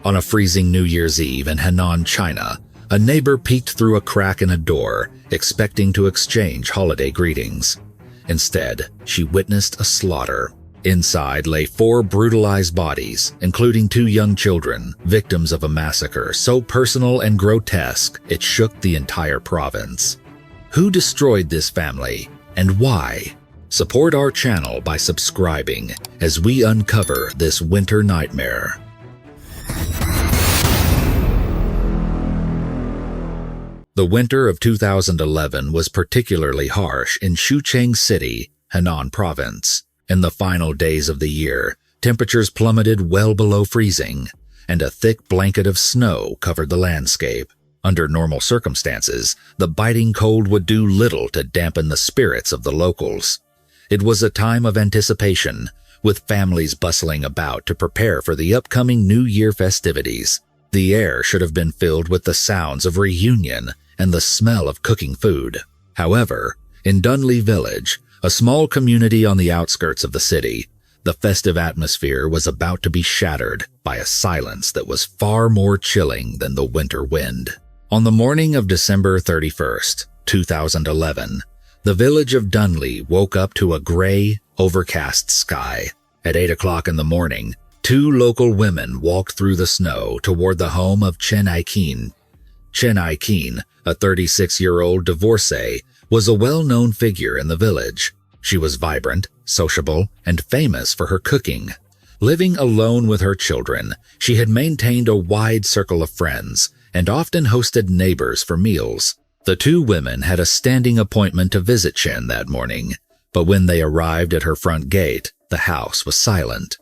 On a freezing New Year's Eve in Henan, China, a neighbor peeked through a crack in a door, expecting to exchange holiday greetings. Instead, she witnessed a slaughter. Inside lay 4 brutalized bodies, including 2 young children, victims of a massacre so personal and grotesque it shook the entire province. Who destroyed this family, and why? Support our channel by subscribing as we uncover this winter nightmare. The winter of 2011 was particularly harsh in Shucheng City, Henan Province. In the final days of the year, temperatures plummeted well below freezing, and a thick blanket of snow covered the landscape. Under normal circumstances, the biting cold would do little to dampen the spirits of the locals. It was a time of anticipation, with families bustling about to prepare for the upcoming New Year festivities. The air should have been filled with the sounds of reunion and the smell of cooking food. However, in Dunley Village, a small community on the outskirts of the city, the festive atmosphere was about to be shattered by a silence that was far more chilling than the winter wind. On the morning of December 31st, 2011, the village of Dunley woke up to a gray, overcast sky. At 8 o'clock in the morning, 2 local women walked through the snow toward the home of Chen Aikin. Chen Aikin, a 36-year-old divorcee, was a well-known figure in the village. She was vibrant, sociable, and famous for her cooking. Living alone with her children, she had maintained a wide circle of friends and often hosted neighbors for meals. The 2 women had a standing appointment to visit Chen that morning, but when they arrived at her front gate, the house was silent.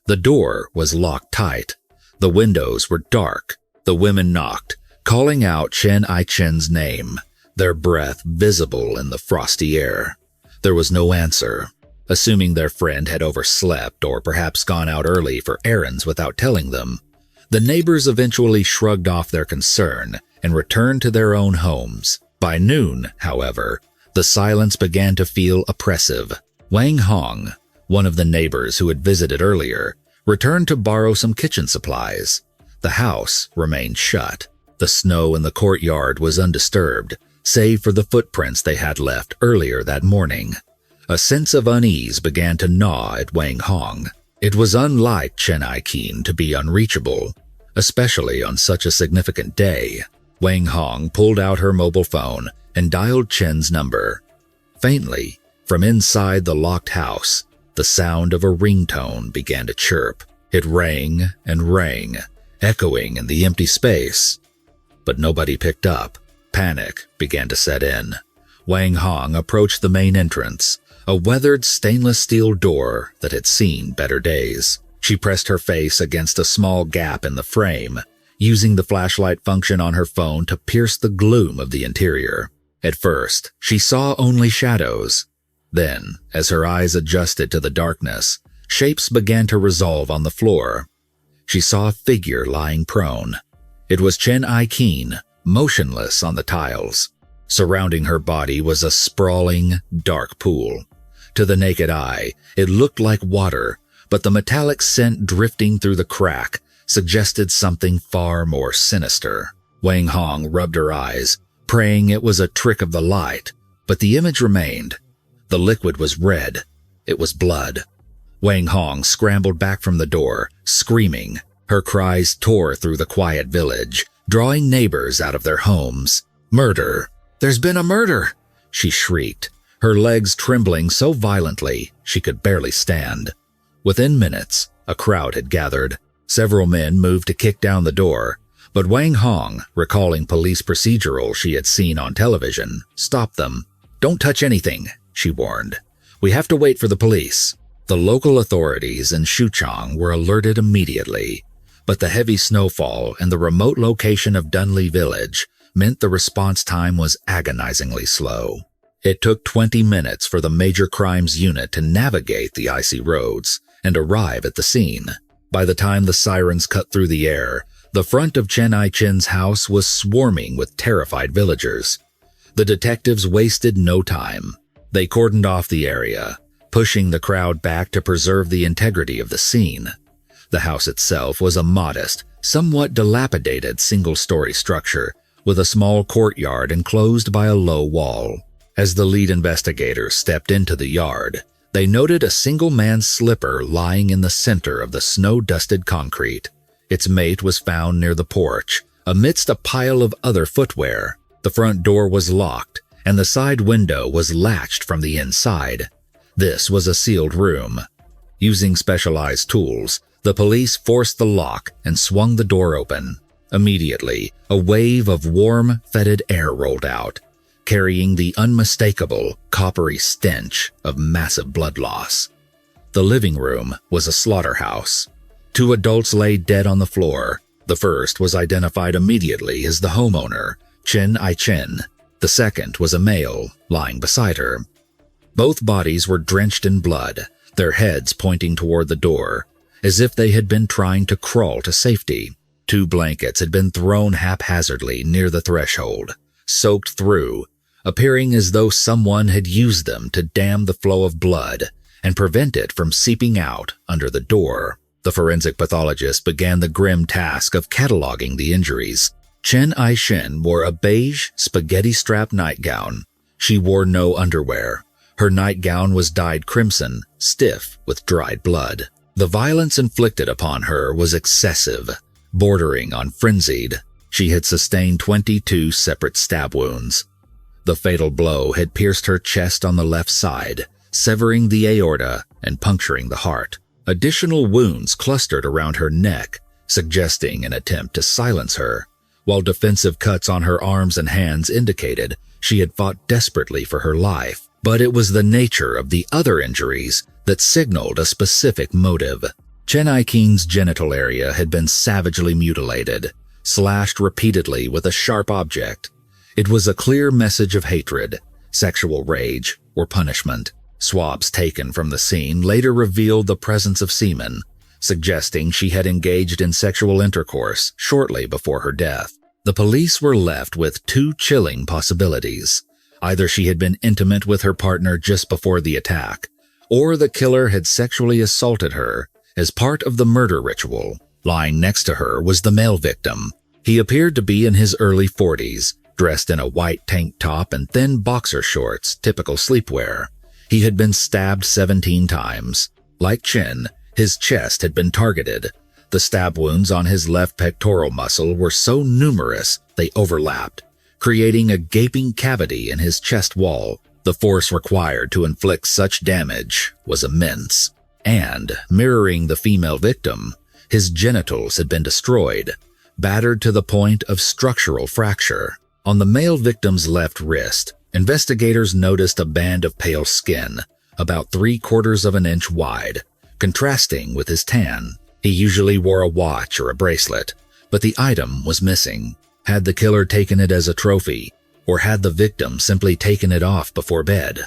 The door was locked tight. The windows were dark. The women knocked, calling out Chen Aichen's name, their breath visible in the frosty air. There was no answer. Assuming their friend had overslept or perhaps gone out early for errands without telling them, the neighbors eventually shrugged off their concern and returned to their own homes. By noon, however, the silence began to feel oppressive. Wang Hong, one of the neighbors who had visited earlier, returned to borrow some kitchen supplies. The house remained shut. The snow in the courtyard was undisturbed, save for the footprints they had left earlier that morning. A sense of unease began to gnaw at Wang Hong. It was unlike Chen Aikin to be unreachable, especially on such a significant day. Wang Hong pulled out her mobile phone and dialed Chen's number. Faintly, from inside the locked house, the sound of a ringtone began to chirp. It rang and rang, echoing in the empty space. But nobody picked up. Panic began to set in. Wang Hong approached the main entrance, a weathered stainless steel door that had seen better days. She pressed her face against a small gap in the frame, using the flashlight function on her phone to pierce the gloom of the interior. At first, she saw only shadows. Then, as her eyes adjusted to the darkness, shapes began to resolve on the floor. She saw a figure lying prone. It was Chen Aikin, motionless on the tiles. Surrounding her body was a sprawling, dark pool. To the naked eye, it looked like water, but the metallic scent drifting through the crack suggested something far more sinister. Wang Hong rubbed her eyes, praying it was a trick of the light, but the image remained. The liquid was red. It was blood. Wang Hong scrambled back from the door, screaming. Her cries tore through the quiet village, drawing neighbors out of their homes. "Murder! There's been a murder!" she shrieked, her legs trembling so violently she could barely stand. Within minutes, a crowd had gathered. Several men moved to kick down the door, but Wang Hong, recalling police procedural she had seen on television, stopped them. "Don't touch anything," she warned. "We have to wait for the police." The local authorities in Shucheng were alerted immediately, but the heavy snowfall and the remote location of Dunley Village meant the response time was agonizingly slow. It took 20 minutes for the Major Crimes Unit to navigate the icy roads and arrive at the scene. By the time the sirens cut through the air, the front of Chen Aichen's house was swarming with terrified villagers. The detectives wasted no time. They cordoned off the area, pushing the crowd back to preserve the integrity of the scene. The house itself was a modest, somewhat dilapidated single-story structure with a small courtyard enclosed by a low wall. As the lead investigators stepped into the yard, they noted a single man's slipper lying in the center of the snow-dusted concrete. Its mate was found near the porch, amidst a pile of other footwear. The front door was locked, and the side window was latched from the inside. This was a sealed room. Using specialized tools, the police forced the lock and swung the door open. Immediately, a wave of warm, fetid air rolled out, carrying the unmistakable, coppery stench of massive blood loss. The living room was a slaughterhouse. 2 adults lay dead on the floor. The first was identified immediately as the homeowner, Chen Ai-chen. The second was a male, lying beside her. Both bodies were drenched in blood, their heads pointing toward the door, as if they had been trying to crawl to safety. 2 blankets had been thrown haphazardly near the threshold, soaked through, appearing as though someone had used them to dam the flow of blood and prevent it from seeping out under the door. The forensic pathologist began the grim task of cataloging the injuries. Chen Ai-chen wore a beige, spaghetti-strap nightgown. She wore no underwear. Her nightgown was dyed crimson, stiff with dried blood. The violence inflicted upon her was excessive, bordering on frenzied. She had sustained 22 separate stab wounds. The fatal blow had pierced her chest on the left side, severing the aorta and puncturing the heart. Additional wounds clustered around her neck, suggesting an attempt to silence her, while defensive cuts on her arms and hands indicated she had fought desperately for her life. But it was the nature of the other injuries that signaled a specific motive. Chen Ai-king's genital area had been savagely mutilated, slashed repeatedly with a sharp object. It was a clear message of hatred, sexual rage, or punishment. Swabs taken from the scene later revealed the presence of semen, suggesting she had engaged in sexual intercourse shortly before her death. The police were left with 2 chilling possibilities. Either she had been intimate with her partner just before the attack, or the killer had sexually assaulted her as part of the murder ritual. Lying next to her was the male victim. He appeared to be in his early 40s, dressed in a white tank top and thin boxer shorts, typical sleepwear. He had been stabbed 17 times. Like Chen, his chest had been targeted. The stab wounds on his left pectoral muscle were so numerous they overlapped, creating a gaping cavity in his chest wall. The force required to inflict such damage was immense. And, mirroring the female victim, his genitals had been destroyed, battered to the point of structural fracture. On the male victim's left wrist, investigators noticed a band of pale skin, about 3/4 of an inch wide, contrasting with his tan. He usually wore a watch or a bracelet, but the item was missing. Had the killer taken it as a trophy, or had the victim simply taken it off before bed?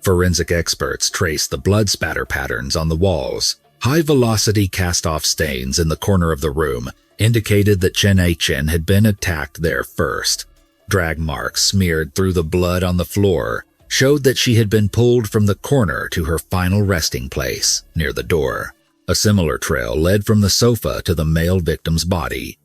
Forensic experts traced the blood spatter patterns on the walls. High-velocity cast-off stains in the corner of the room indicated that Chen Ai-chen had been attacked there first. Drag marks smeared through the blood on the floor showed that she had been pulled from the corner to her final resting place, near the door. A similar trail led from the sofa to the male victim's body.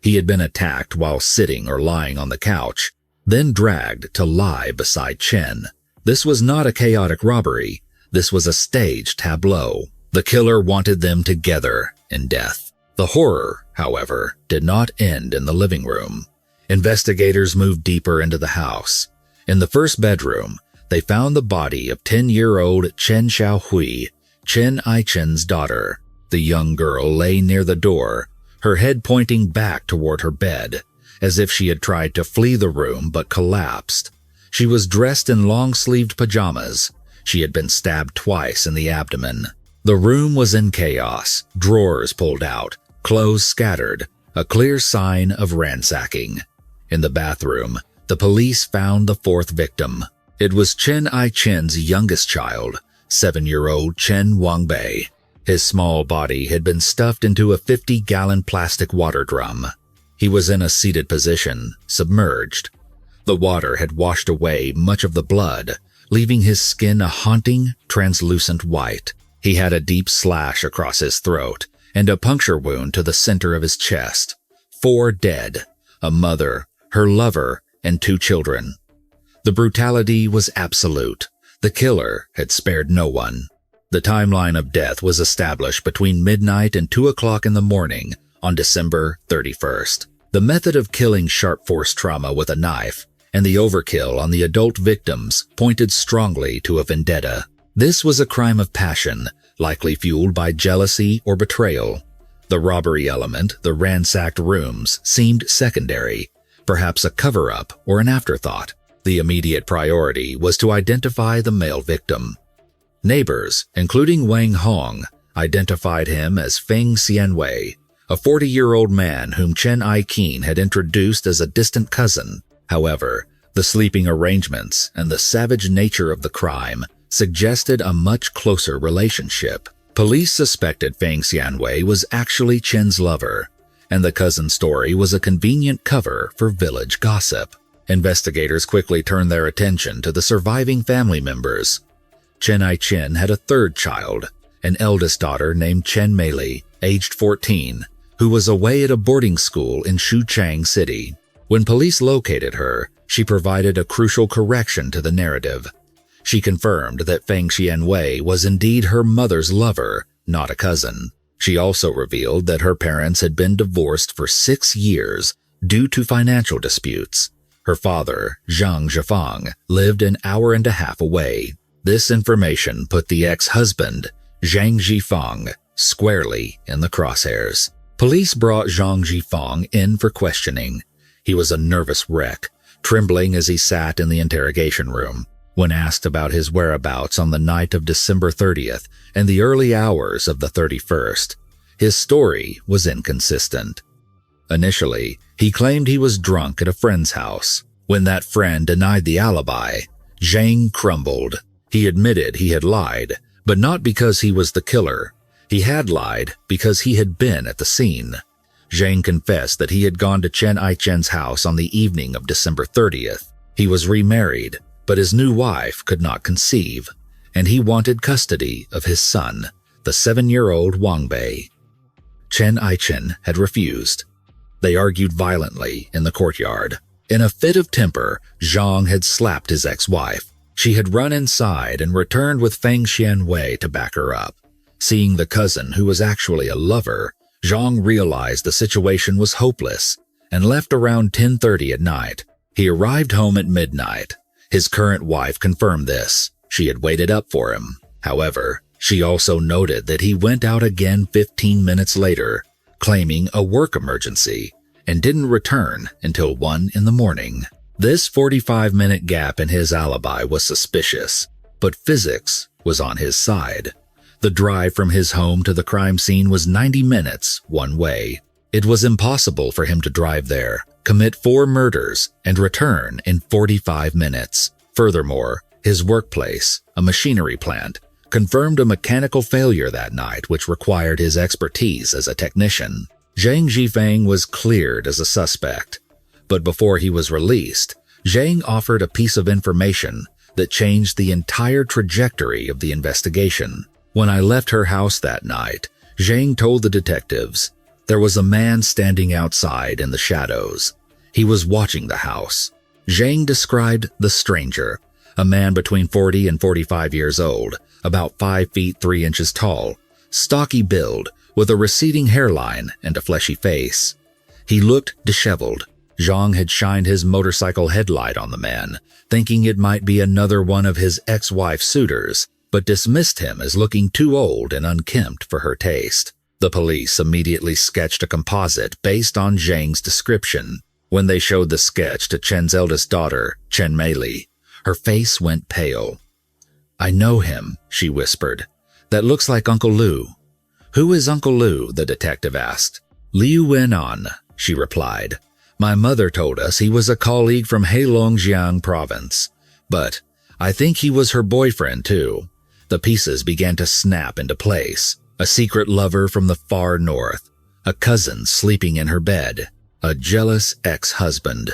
He had been attacked while sitting or lying on the couch, then dragged to lie beside Chen. This was not a chaotic robbery. This was a staged tableau. The killer wanted them together in death. The horror, however, did not end in the living room. Investigators moved deeper into the house. In the first bedroom, they found the body of 10-year-old Chen Xiaohui, Chen Ai-chen's daughter. The young girl lay near the door, her head pointing back toward her bed, as if she had tried to flee the room but collapsed. She was dressed in long-sleeved pajamas. She had been stabbed twice in the abdomen. The room was in chaos, drawers pulled out, clothes scattered, a clear sign of ransacking. In the bathroom, the police found the 4th victim. It was Chen Ai-chen's youngest child, 7-year-old Chen Wangbei. His small body had been stuffed into a 50-gallon plastic water drum. He was in a seated position, submerged. The water had washed away much of the blood, leaving his skin a haunting, translucent white. He had a deep slash across his throat, and a puncture wound to the center of his chest. 4 dead, a mother, her lover, and 2 children. The brutality was absolute. The killer had spared no one. The timeline of death was established between midnight and 2 o'clock in the morning on December 31st. The method of killing sharp force trauma with a knife and the overkill on the adult victims pointed strongly to a vendetta. This was a crime of passion, likely fueled by jealousy or betrayal. The robbery element, the ransacked rooms, seemed secondary, perhaps a cover-up or an afterthought. The immediate priority was to identify the male victim. Neighbors, including Wang Hong, identified him as Feng Xianwei, a 40-year-old man whom Chen Ai-Qin had introduced as a distant cousin. However, the sleeping arrangements and the savage nature of the crime suggested a much closer relationship. Police suspected Feng Xianwei was actually Chen's lover, and the cousin story was a convenient cover for village gossip. Investigators quickly turned their attention to the surviving family members. Chen Ai-Qin had a 3rd child, an eldest daughter named Chen Meili, aged 14, who was away at a boarding school in Xuchang City. When police located her, she provided a crucial correction to the narrative. She confirmed that Feng Xianwei was indeed her mother's lover, not a cousin. She also revealed that her parents had been divorced for 6 years due to financial disputes. Her father, Zhang Zhifang, lived an hour and a half away. This information put the ex-husband, Zhang Zhifang, squarely in the crosshairs. Police brought Zhang Zhifang in for questioning. He was a nervous wreck, trembling as he sat in the interrogation room. When asked about his whereabouts on the night of December 30th and the early hours of the 31st, his story was inconsistent. Initially, he claimed he was drunk at a friend's house. When that friend denied the alibi, Zhang crumbled. He admitted he had lied, but not because he was the killer. He had lied because he had been at the scene. Zhang confessed that he had gone to Chen Ai-Chen's house on the evening of December 30th. He was remarried, but his new wife could not conceive, and he wanted custody of his son, the 7-year-old Wang Bei. Chen Ai-Chen had refused. They argued violently in the courtyard. In a fit of temper, Zhang had slapped his ex-wife. She had run inside and returned with Feng Xianwei to back her up. Seeing the cousin who was actually a lover, Zhang realized the situation was hopeless and left around 10:30 at night. He arrived home at midnight. His current wife confirmed this. She had waited up for him. However, she also noted that he went out again 15 minutes later, claiming a work emergency, and didn't return until 1 in the morning. This 45-minute gap in his alibi was suspicious, but physics was on his side. The drive from his home to the crime scene was 90 minutes one way. It was impossible for him to drive there, commit 4 murders, and return in 45 minutes. Furthermore, his workplace, a machinery plant, confirmed a mechanical failure that night which required his expertise as a technician. Zhang Zhifang was cleared as a suspect, but before he was released, Zhang offered a piece of information that changed the entire trajectory of the investigation. When I left her house that night, Zhang told the detectives, there was a man standing outside in the shadows. He was watching the house. Zhang described the stranger, a man between 40 and 45 years old, about 5 feet 3 inches tall, stocky build, with a receding hairline and a fleshy face. He looked disheveled. Zhang had shined his motorcycle headlight on the man, thinking it might be another one of his ex-wife's suitors, but dismissed him as looking too old and unkempt for her taste. The police immediately sketched a composite based on Zhang's description. When they showed the sketch to Chen's eldest daughter, Chen Meili, her face went pale. I know him, she whispered. That looks like Uncle Lu. Who is Uncle Lu? The detective asked. Liu Wenan, she replied. My mother told us he was a colleague from Heilongjiang province, but I think he was her boyfriend too. The pieces began to snap into place. A secret lover from the far north, a cousin sleeping in her bed, a jealous ex-husband.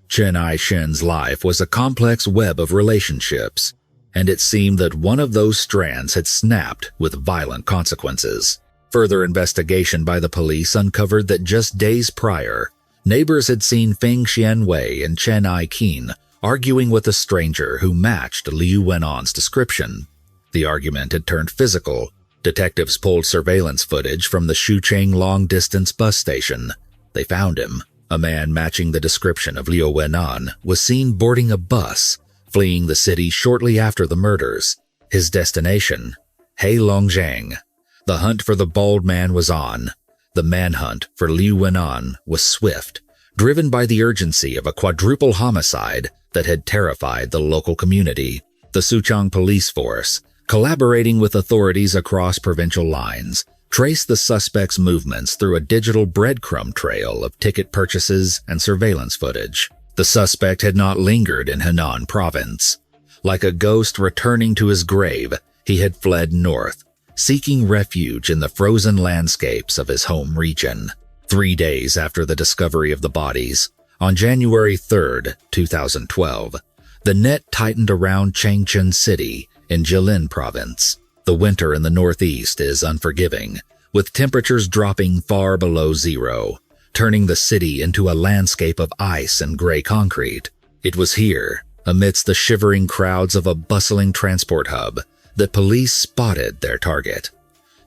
Chen Ai-Shen's life was a complex web of relationships, and it seemed that one of those strands had snapped with violent consequences. Further investigation by the police uncovered that just days prior, neighbors had seen Feng Xianwei and Chen Aiqin arguing with a stranger who matched Liu Wen'an's description. The argument had turned physical. Detectives pulled surveillance footage from the Xucheng long-distance bus station. They found him. A man matching the description of Liu Wen'an was seen boarding a bus, fleeing the city shortly after the murders. His destination, Heilongjiang. The hunt for the bald man was on. The manhunt for Liu Wen'an was swift, driven by the urgency of a quadruple homicide that had terrified the local community. The Suchang police force, collaborating with authorities across provincial lines, traced the suspect's movements through a digital breadcrumb trail of ticket purchases and surveillance footage. The suspect had not lingered in Henan province. Like a ghost returning to his grave, he had fled north, seeking refuge in the frozen landscapes of his home region. 3 days after the discovery of the bodies, on January 3, 2012, the net tightened around Changchun City in Jilin province. The winter in the northeast is unforgiving, with temperatures dropping far below zero, turning the city into a landscape of ice and gray concrete. It was here, amidst the shivering crowds of a bustling transport hub, that police spotted their target.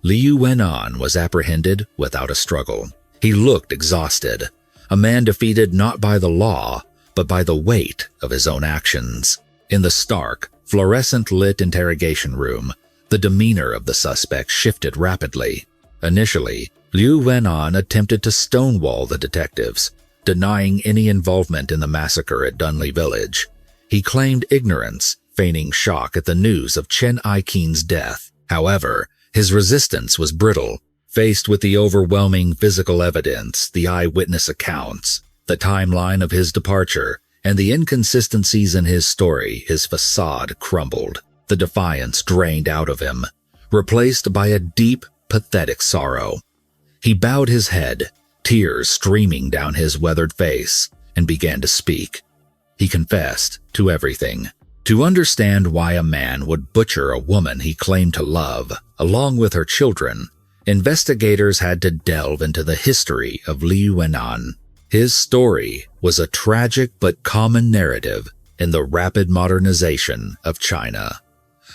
Liu Wen'an was apprehended without a struggle. He looked exhausted, a man defeated not by the law, but by the weight of his own actions. In the stark, fluorescent-lit interrogation room, the demeanor of the suspect shifted rapidly. Initially, Liu Wen'an attempted to stonewall the detectives, denying any involvement in the massacre at Dunley Village. He claimed ignorance, feigning shock at the news of Chen Aiqin's death. However, his resistance was brittle. Faced with the overwhelming physical evidence, the eyewitness accounts, the timeline of his departure, and the inconsistencies in his story, his facade crumbled. The defiance drained out of him, replaced by a deep, pathetic sorrow. He bowed his head, tears streaming down his weathered face, and began to speak. He confessed to everything. To understand why a man would butcher a woman he claimed to love, along with her children, investigators had to delve into the history of Liu Wen'an. His story was a tragic but common narrative in the rapid modernization of China.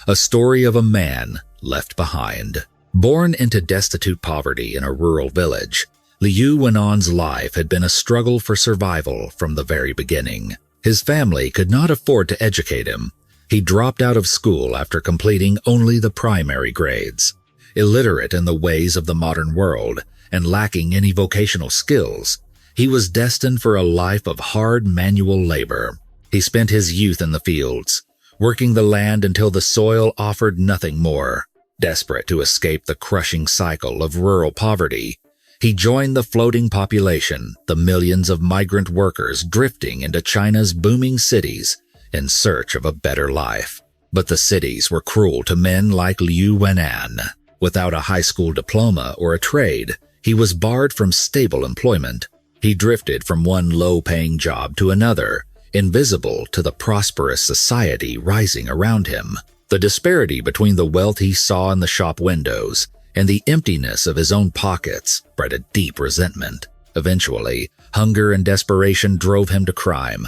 A story of a man left behind. Born into destitute poverty in a rural village, Liu Wen'an's life had been a struggle for survival from the very beginning. His family could not afford to educate him. He dropped out of school after completing only the primary grades. Illiterate in the ways of the modern world and lacking any vocational skills, he was destined for a life of hard manual labor. He spent his youth in the fields, working the land until the soil offered nothing more. Desperate to escape the crushing cycle of rural poverty, he joined the floating population, the millions of migrant workers drifting into China's booming cities in search of a better life. But the cities were cruel to men like Liu Wen'an. Without a high school diploma or a trade, he was barred from stable employment. He drifted from one low-paying job to another, invisible to the prosperous society rising around him. The disparity between the wealth he saw in the shop windows and the emptiness of his own pockets bred a deep resentment. Eventually, hunger and desperation drove him to crime.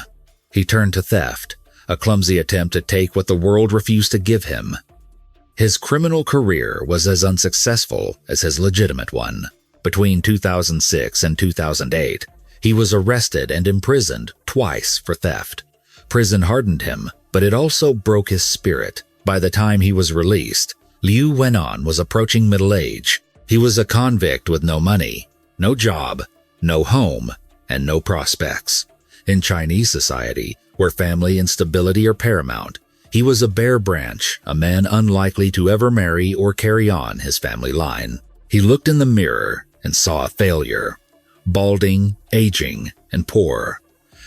He turned to theft, a clumsy attempt to take what the world refused to give him. His criminal career was as unsuccessful as his legitimate one. Between 2006 and 2008, he was arrested and imprisoned twice for theft. Prison hardened him, but it also broke his spirit. By the time he was released, Liu Wen'an was approaching middle age. He was a convict with no money, no job, no home, and no prospects. In Chinese society, where family and stability are paramount, he was a bare branch, a man unlikely to ever marry or carry on his family line. He looked in the mirror and saw a failure. Balding, aging, and poor.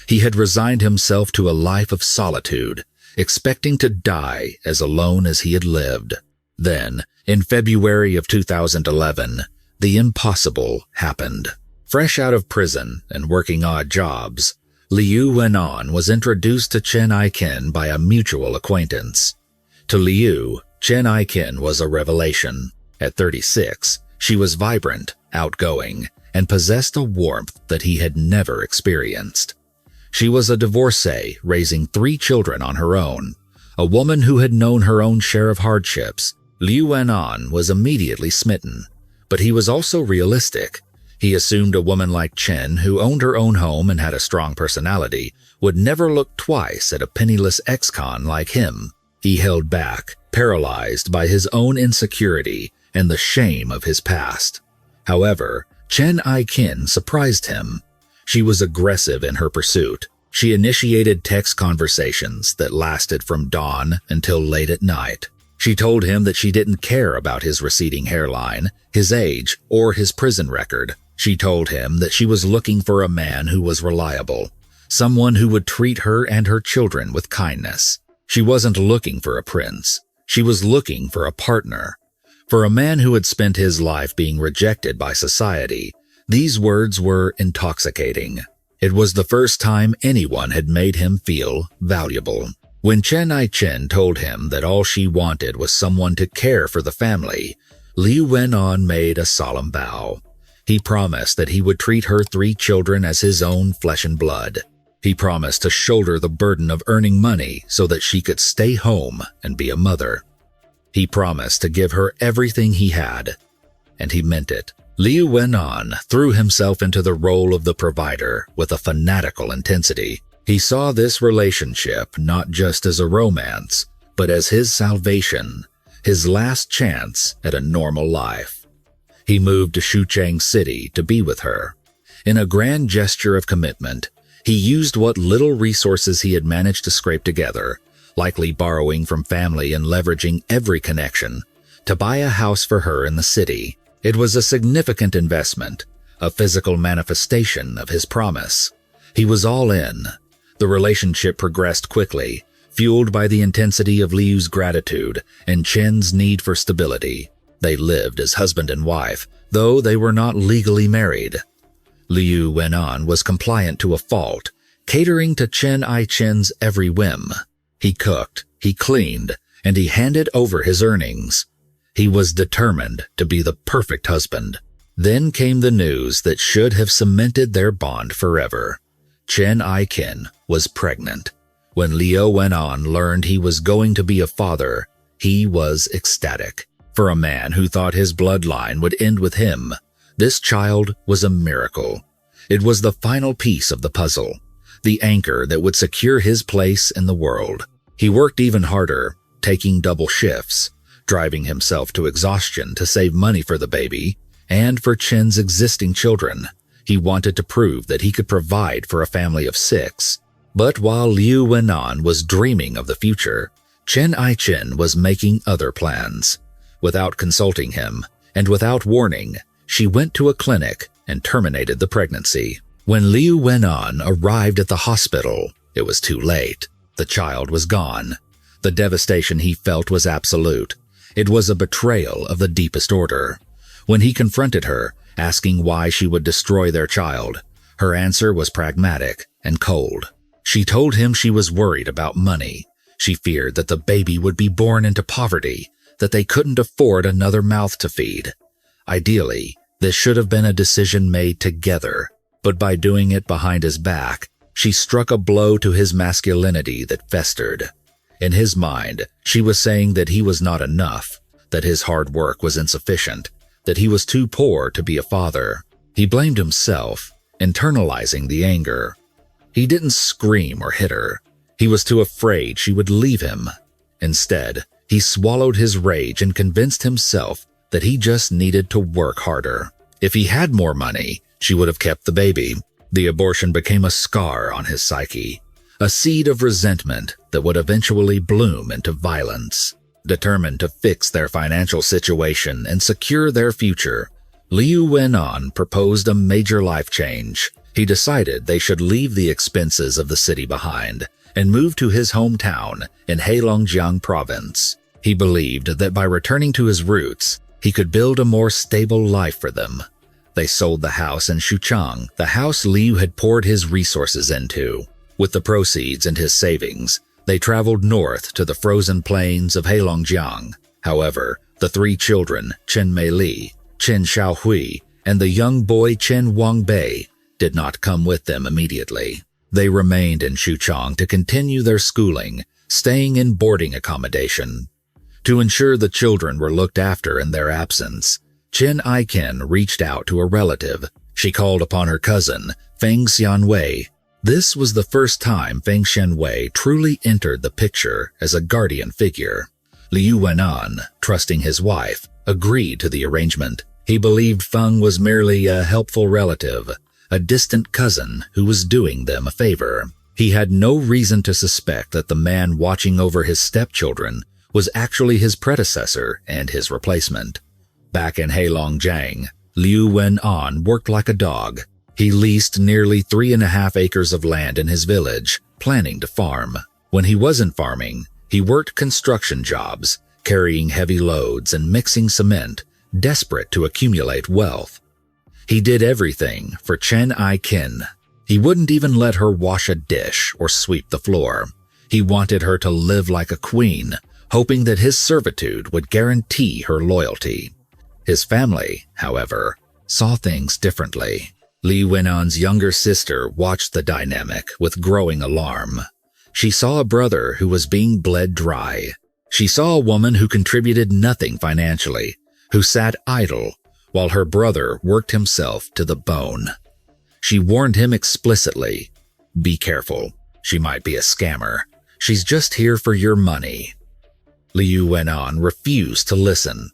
He had resigned himself to a life of solitude, expecting to die as alone as he had lived. Then, in February of 2011, the impossible happened. Fresh out of prison and working odd jobs, Liu Wen'an was introduced to Chen Aiqin by a mutual acquaintance. To Liu, Chen Aiqin was a revelation. At 36, She was vibrant, outgoing, and possessed a warmth that he had never experienced. She was a divorcee raising 3 children on her own, a woman who had known her own share of hardships. Liu Wenan was immediately smitten, but he was also realistic. He assumed a woman like Chen, who owned her own home and had a strong personality, would never look twice at a penniless ex-con like him. He held back, paralyzed by his own insecurity and the shame of his past. However, Chen Aikin surprised him. She was aggressive in her pursuit. She initiated text conversations that lasted from dawn until late at night. She told him that she didn't care about his receding hairline, his age, or his prison record. She told him that she was looking for a man who was reliable, someone who would treat her and her children with kindness. She wasn't looking for a prince. She was looking for a partner. For a man who had spent his life being rejected by society, these words were intoxicating. It was the first time anyone had made him feel valuable. When Chen Aichen told him that all she wanted was someone to care for the family, Liu Wenan made a solemn vow. He promised that he would treat her 3 children as his own flesh and blood. He promised to shoulder the burden of earning money so that she could stay home and be a mother. He promised to give her everything he had, and he meant it. Liu Wenan threw himself into the role of the provider with a fanatical intensity. He saw this relationship not just as a romance, but as his salvation, his last chance at a normal life. He moved to Shucheng City to be with her. In a grand gesture of commitment, he used what little resources he had managed to scrape together, likely borrowing from family and leveraging every connection, to buy a house for her in the city. It was a significant investment, a physical manifestation of his promise. He was all in. The relationship progressed quickly, fueled by the intensity of Liu's gratitude and Chen's need for stability. They lived as husband and wife, though they were not legally married. Liu Wenan was compliant to a fault, catering to Chen Aichen's every whim. He cooked, he cleaned, and he handed over his earnings. He was determined to be the perfect husband. Then came the news that should have cemented their bond forever. Chen Aikin was pregnant. When Liu Wenan learned he was going to be a father, he was ecstatic. For a man who thought his bloodline would end with him, this child was a miracle. It was the final piece of the puzzle, the anchor that would secure his place in the world. He worked even harder, taking double shifts, driving himself to exhaustion to save money for the baby and for Chen's existing children. He wanted to prove that he could provide for a family of 6. But while Liu Wenan was dreaming of the future, Chen Aichen was making other plans. Without consulting him, and without warning, she went to a clinic and terminated the pregnancy. When Liu Wenan arrived at the hospital, it was too late. The child was gone. The devastation he felt was absolute. It was a betrayal of the deepest order. When he confronted her, asking why she would destroy their child, her answer was pragmatic and cold. She told him she was worried about money. She feared that the baby would be born into poverty, that they couldn't afford another mouth to feed. Ideally, this should have been a decision made together, but by doing it behind his back, she struck a blow to his masculinity that festered. In his mind, she was saying that he was not enough, that his hard work was insufficient, that he was too poor to be a father. He blamed himself, internalizing the anger. He didn't scream or hit her. He was too afraid she would leave him. Instead, he swallowed his rage and convinced himself that he just needed to work harder. If he had more money, she would have kept the baby. The abortion became a scar on his psyche, a seed of resentment that would eventually bloom into violence. Determined to fix their financial situation and secure their future, Liu Wenan proposed a major life change. He decided they should leave the expenses of the city behind and move to his hometown in Heilongjiang province. He believed that by returning to his roots, he could build a more stable life for them. They sold the house in Shucheng, the house Liu had poured his resources into. With the proceeds and his savings, they traveled north to the frozen plains of Heilongjiang. However, the 3 children, Chen Meili, Chen Xiaohui, and the young boy Chen Wangbei did not come with them immediately. They remained in Xuchang to continue their schooling, staying in boarding accommodation. To ensure the children were looked after in their absence, Chen Aiken reached out to a relative. She called upon her cousin, Feng Xianwei. This was the first time Feng Xianwei truly entered the picture as a guardian figure. Liu Wenan, trusting his wife, agreed to the arrangement. He believed Feng was merely a helpful relative, a distant cousin who was doing them a favor. He had no reason to suspect that the man watching over his stepchildren was actually his predecessor and his replacement. Back in Heilongjiang, Liu Wenan worked like a dog. He leased nearly 3.5 acres of land in his village, planning to farm. When he wasn't farming, he worked construction jobs, carrying heavy loads and mixing cement, desperate to accumulate wealth. He did everything for Chen Aiken. He wouldn't even let her wash a dish or sweep the floor. He wanted her to live like a queen, hoping that his servitude would guarantee her loyalty. His family, however, saw things differently. Li Wenan's younger sister watched the dynamic with growing alarm. She saw a brother who was being bled dry. She saw a woman who contributed nothing financially, who sat idle while her brother worked himself to the bone. She warned him explicitly, "Be careful. She might be a scammer. She's just here for your money." Liu Wenan refused to listen.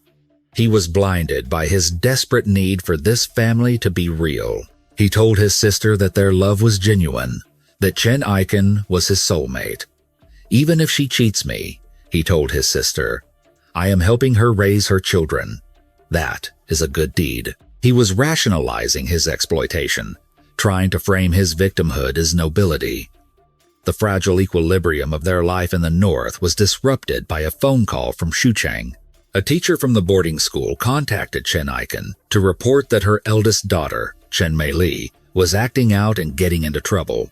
He was blinded by his desperate need for this family to be real. He told his sister that their love was genuine, that Chen Aiken was his soulmate. "Even if she cheats me," he told his sister, "I am helping her raise her children. That is a good deed." He was rationalizing his exploitation, trying to frame his victimhood as nobility. The fragile equilibrium of their life in the north was disrupted by a phone call from Xuchang. A teacher from the boarding school contacted Chen Aiken to report that her eldest daughter, Chen Meili, was acting out and getting into trouble.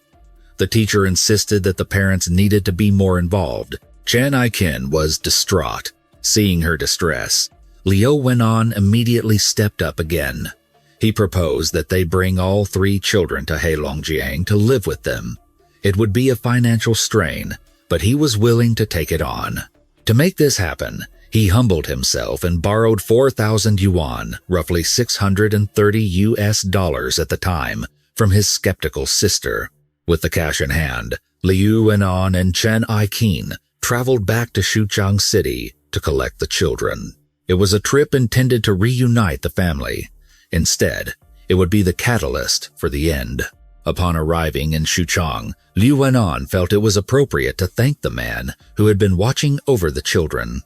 The teacher insisted that the parents needed to be more involved. Chen Aiken was distraught. Seeing her distress, Liu Wenan immediately stepped up again. He proposed that they bring all 3 children to Heilongjiang to live with them. It would be a financial strain, but he was willing to take it on. To make this happen, he humbled himself and borrowed 4,000 yuan, roughly $630 at the time, from his skeptical sister. With the cash in hand, Liu Wenan and Chen Aiken traveled back to Xuchang City to collect the children. It was a trip intended to reunite the family. Instead, it would be the catalyst for the end. Upon arriving in Xuchang, Liu Wenan felt it was appropriate to thank the man who had been watching over the children.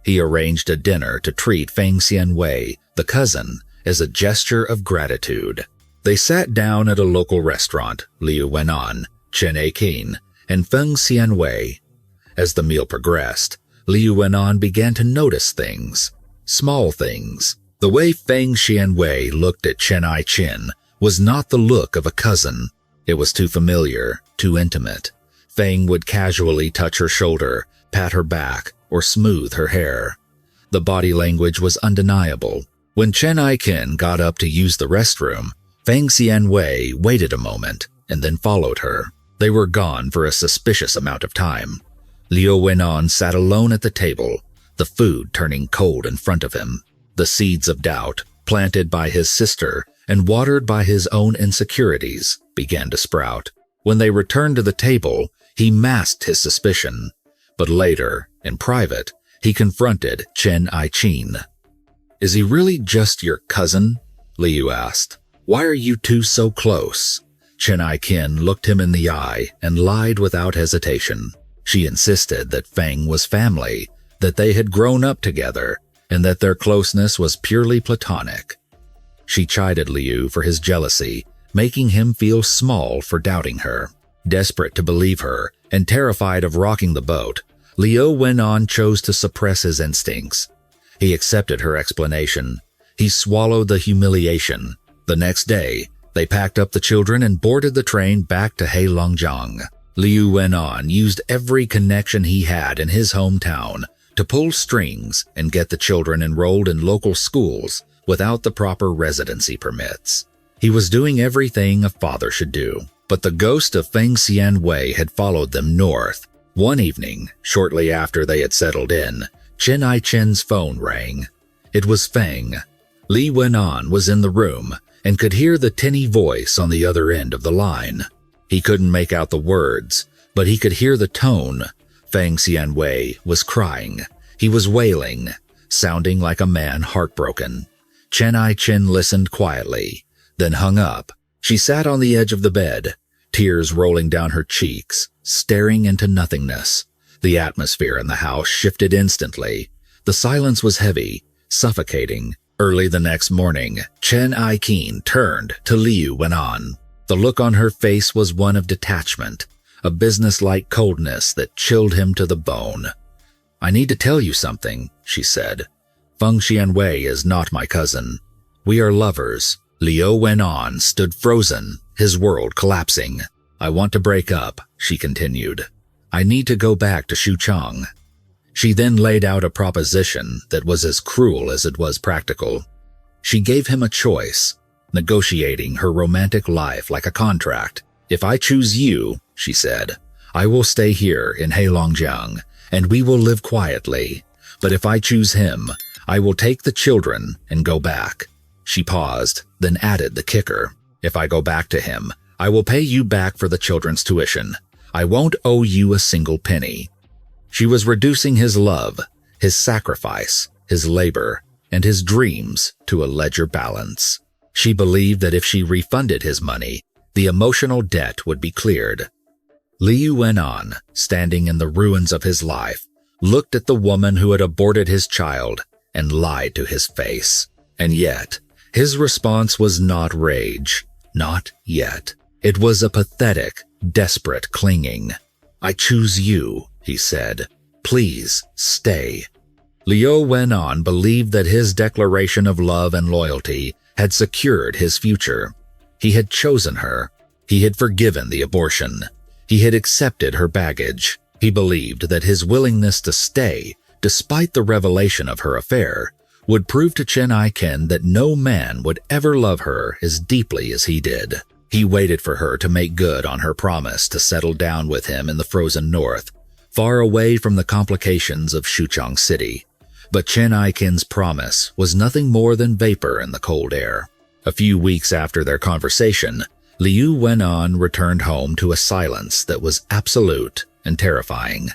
He arranged a dinner to treat Feng Xianwei, the cousin, as a gesture of gratitude. They sat down at a local restaurant, Liu Wenan, Chen Aiken, and Feng Xianwei. As the meal progressed, Liu Wenan began to notice things, small things. The way Feng Xianwei looked at Chen Aichen was not the look of a cousin. It was too familiar, too intimate. Feng would casually touch her shoulder, pat her back, or smooth her hair. The body language was undeniable. When Chen Aiken got up to use the restroom, Feng Xianwei waited a moment and then followed her. They were gone for a suspicious amount of time. Liu Wenan sat alone at the table, the food turning cold in front of him. The seeds of doubt, planted by his sister and watered by his own insecurities, began to sprout. When they returned to the table, he masked his suspicion. But later, in private, he confronted Chen Aichen. "Is he really just your cousin?" Liu asked. "Why are you two so close?" Chen Aichen looked him in the eye and lied without hesitation. She insisted that Feng was family, that they had grown up together, and that their closeness was purely platonic. She chided Liu for his jealousy, making him feel small for doubting her. Desperate to believe her and terrified of rocking the boat, Liu Wenan chose to suppress his instincts. He accepted her explanation. He swallowed the humiliation. The next day, they packed up the children and boarded the train back to Heilongjiang. Liu Wenan used every connection he had in his hometown to pull strings and get the children enrolled in local schools without the proper residency permits. He was doing everything a father should do, but the ghost of Feng Xianwei had followed them north. One evening, shortly after they had settled in, Chen Aichen's phone rang. It was Feng. Li Wenan was in the room and could hear the tinny voice on the other end of the line. He couldn't make out the words, but he could hear the tone. Feng Xianwei was crying. He was wailing, sounding like a man heartbroken. Chen Aichen listened quietly, then hung up. She sat on the edge of the bed, tears rolling down her cheeks, staring into nothingness. The atmosphere in the house shifted instantly. The silence was heavy, suffocating. Early the next morning, Chen Aikin turned to Liu Wenan. The look on her face was one of detachment, a businesslike coldness that chilled him to the bone. "I need to tell you something," she said. "Feng Xianwei is not my cousin. We are lovers." Liu Wenan stood frozen, his world collapsing. "I want to break up," she continued. "I need to go back to Xuchang." She then laid out a proposition that was as cruel as it was practical. She gave him a choice, negotiating her romantic life like a contract. "If I choose you," she said, "I will stay here in Heilongjiang, and we will live quietly. But if I choose him, I will take the children and go back." She paused, then added the kicker. "If I go back to him, I will pay you back for the children's tuition. I won't owe you a single penny." She was reducing his love, his sacrifice, his labor, and his dreams to a ledger balance. She believed that if she refunded his money, the emotional debt would be cleared. Liu Wenan, standing in the ruins of his life, looked at the woman who had aborted his child and lied to his face. And yet, his response was not rage. Not yet. It was a pathetic, desperate clinging. "I choose you," he said. "Please, stay." Liu Wenan believed that his declaration of love and loyalty had secured his future. He had chosen her. He had forgiven the abortion. He had accepted her baggage. He believed that his willingness to stay, despite the revelation of her affair, would prove to Chen Aiken that no man would ever love her as deeply as he did. He waited for her to make good on her promise to settle down with him in the frozen north, far away from the complications of Xuchang City. But Chen Aiken's promise was nothing more than vapor in the cold air. A few weeks after their conversation, Liu Wenan returned home to a silence that was absolute and terrifying.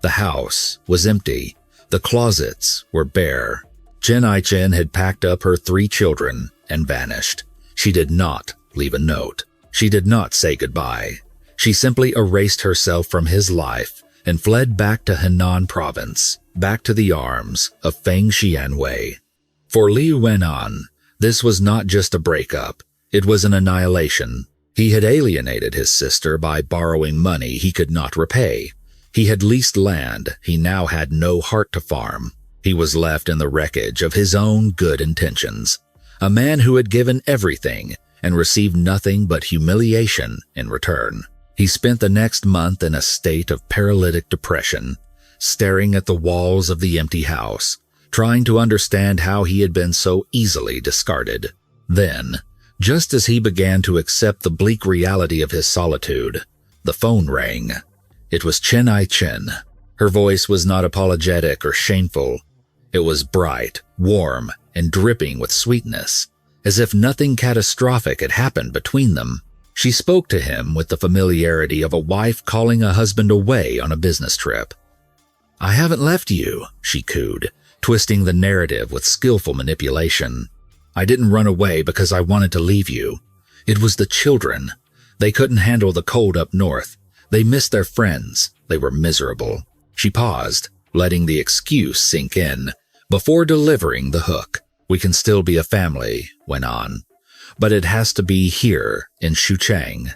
The house was empty. The closets were bare. Chen Aichen had packed up her 3 children and vanished. She did not leave a note. She did not say goodbye. She simply erased herself from his life and fled back to Henan province, back to the arms of Feng Xianwei. For Liu Wenan, this was not just a breakup. It was an annihilation. He had alienated his sister by borrowing money he could not repay. He had leased land he now had no heart to farm. He was left in the wreckage of his own good intentions. A man who had given everything and received nothing but humiliation in return. He spent the next month in a state of paralytic depression, staring at the walls of the empty house, trying to understand how he had been so easily discarded. Then, just as he began to accept the bleak reality of his solitude, the phone rang. It was Chen Aichen. Her voice was not apologetic or shameful. It was bright, warm, and dripping with sweetness, as if nothing catastrophic had happened between them. She spoke to him with the familiarity of a wife calling a husband away on a business trip. "I haven't left you," she cooed, twisting the narrative with skillful manipulation. "I didn't run away because I wanted to leave you. It was the children. They couldn't handle the cold up north. They missed their friends. They were miserable." She paused, letting the excuse sink in, before delivering the hook. "We can still be a family," went on. "But it has to be here in Xuchang.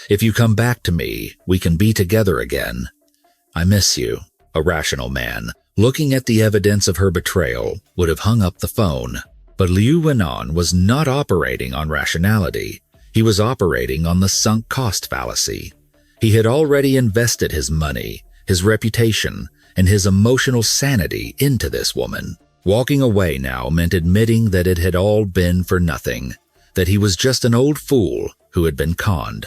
If you come back to me, we can be together again. I miss you." A rational man, looking at the evidence of her betrayal, would have hung up the phone. But Liu Wenan was not operating on rationality. He was operating on the sunk cost fallacy. He had already invested his money, his reputation, and his emotional sanity into this woman. Walking away now meant admitting that it had all been for nothing, that he was just an old fool who had been conned.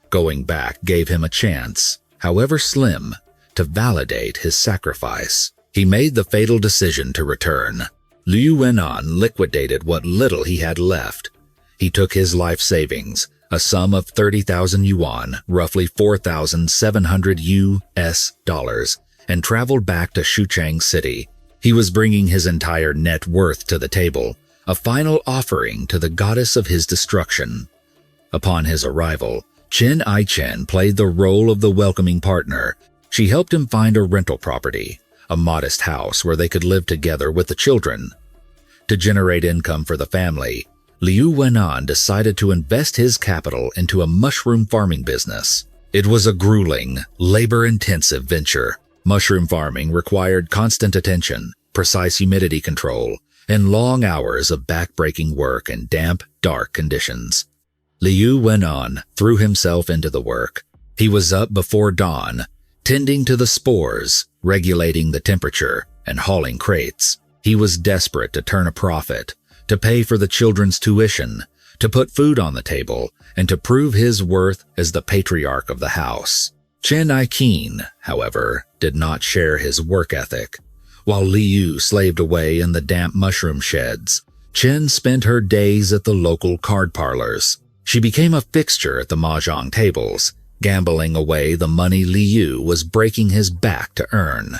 Going back gave him a chance, however slim, to validate his sacrifice. He made the fatal decision to return. Liu Wenan liquidated what little he had left. He took his life savings, a sum of 30,000 yuan, roughly 4,700 US dollars, and traveled back to Xuchang City. He was bringing his entire net worth to the table, a final offering to the goddess of his destruction. Upon his arrival, Chen Ai-chen played the role of the welcoming partner. She helped him find a rental property, a modest house where they could live together with the children. To generate income for the family, Liu Wenan decided to invest his capital into a mushroom farming business. It was a grueling, labor-intensive venture. Mushroom farming required constant attention, precise humidity control, and long hours of back-breaking work in damp, dark conditions. Liu Wenan threw himself into the work. He was up before dawn, tending to the spores, regulating the temperature, and hauling crates. He was desperate to turn a profit, to pay for the children's tuition, to put food on the table, and to prove his worth as the patriarch of the house. Chen Ai-chen, however, did not share his work ethic. While Liu slaved away in the damp mushroom sheds, Chen spent her days at the local card parlors. She became a fixture at the mahjong tables, gambling away the money Liu was breaking his back to earn.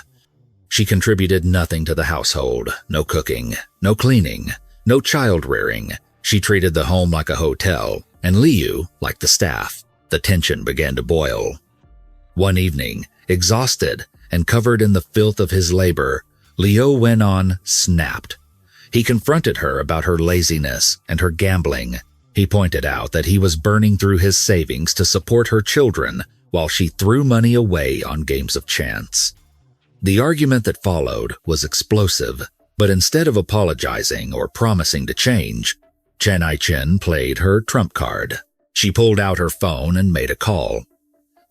She contributed nothing to the household, no cooking, no cleaning, no child rearing. She treated the home like a hotel, and Liu like the staff. The tension began to boil. One evening, exhausted and covered in the filth of his labor, Liu Wenan snapped. He confronted her about her laziness and her gambling. He pointed out that he was burning through his savings to support her children while she threw money away on games of chance. The argument that followed was explosive, but instead of apologizing or promising to change, Chen Ai-chen played her trump card. She pulled out her phone and made a call.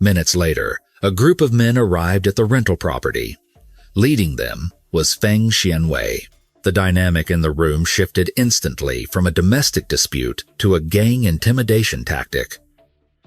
Minutes later, a group of men arrived at the rental property. Leading them was Feng Xianwei. The dynamic in the room shifted instantly from a domestic dispute to a gang intimidation tactic.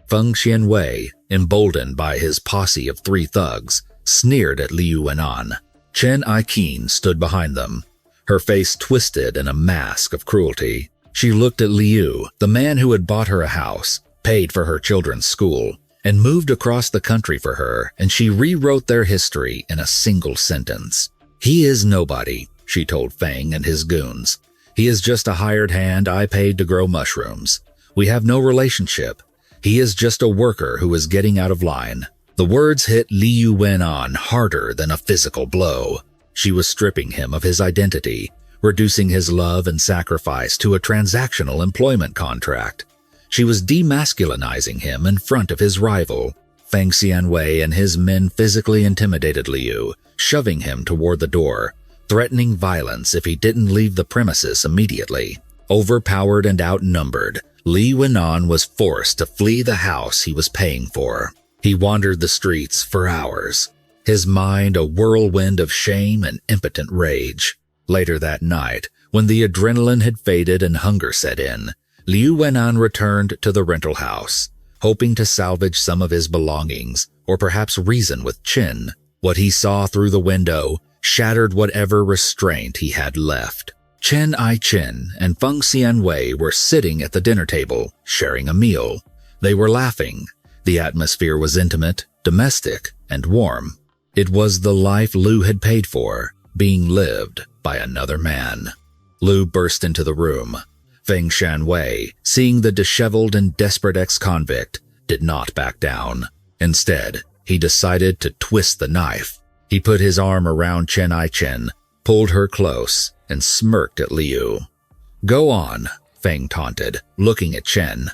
Feng Xianwei, emboldened by his posse of 3 thugs, sneered at Liu Wenan. Chen Ai-chen stood behind them, her face twisted in a mask of cruelty. She looked at Liu, the man who had bought her a house, paid for her children's school, and moved across the country for her, and she rewrote their history in a single sentence. "He is nobody," she told Feng and his goons. "He is just a hired hand I paid to grow mushrooms. We have no relationship. He is just a worker who is getting out of line." The words hit Liu Wenan harder than a physical blow. She was stripping him of his identity, reducing his love and sacrifice to a transactional employment contract. She was demasculinizing him in front of his rival. Feng Xianwei and his men physically intimidated Liu, shoving him toward the door, threatening violence if he didn't leave the premises immediately. Overpowered and outnumbered, Liu Wenan was forced to flee the house he was paying for. He wandered the streets for hours, his mind a whirlwind of shame and impotent rage. Later that night, when the adrenaline had faded and hunger set in, Liu Wenan returned to the rental house, hoping to salvage some of his belongings or perhaps reason with Chen. What he saw through the window shattered whatever restraint he had left. Chen Ai-chen and Feng Xianwei were sitting at the dinner table, sharing a meal. They were laughing. The atmosphere was intimate, domestic, and warm. It was the life Liu had paid for, being lived by another man. Liu burst into the room. Feng Xianwei, seeing the disheveled and desperate ex-convict, did not back down. Instead, he decided to twist the knife. He put his arm around Chen Ai-chen, pulled her close, and smirked at Liu. "Go on," Feng taunted, looking at Chen.